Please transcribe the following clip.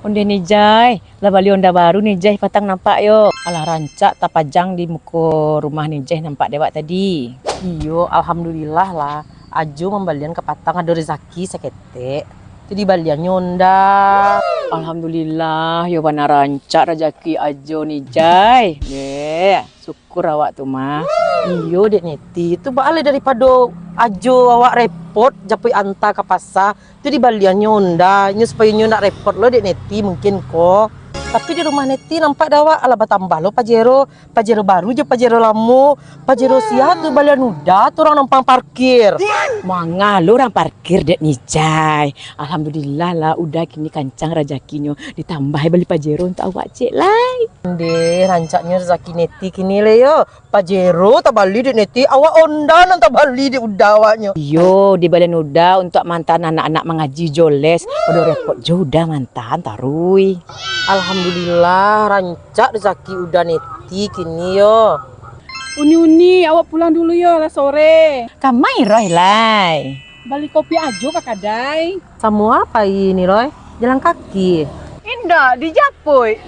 Onde nih Jai, lah bali onda baru nih Jai, patang nampak yo. Alah rancak tapajang di muka rumah nih Jai nampak dewak tadi. Iyo, alhamdulillah lah. Aju membalian ke patang ada rezeki seketek. Jadi balian nyonda. Alhamdulillah, yo bana rancak rezeki ajo nih Jai. Syukur awak tuh mah. Iyo dek neti, itu balik daripada ajo awak repot japui anta ke pasar. Itu di balian nyonda, supaya nyo nak repot lo dek neti mungkin kok. Tapi di rumah neti nampak dawa ala batambah lo pajero baru je pajero lamu, pajero sihat tuh balian udah tuh orang numpang parkir. Mangah lo orang parkir dek nijai. Alhamdulillah lah udah kini kancang rezekinya ditambah beli pajero untuk awak cek lah. Deh rancaknya rezeki neti kini le yo. Pajero tak bali dek neti awak ondan tak bali dek udah awaknya. Yo di balian udah untuk mantan anak-anak mengaji joles. Udah repot jo udah mantan tarui. Alhamdulillah rancak rezeki udah neti kini yo. Uni, awak pulang dulu ya lah sore. Kamai roy lai. Balik kopi aja Kak Kadai. Semua apa ini roy? Jalan kaki. Indah, di Japoy.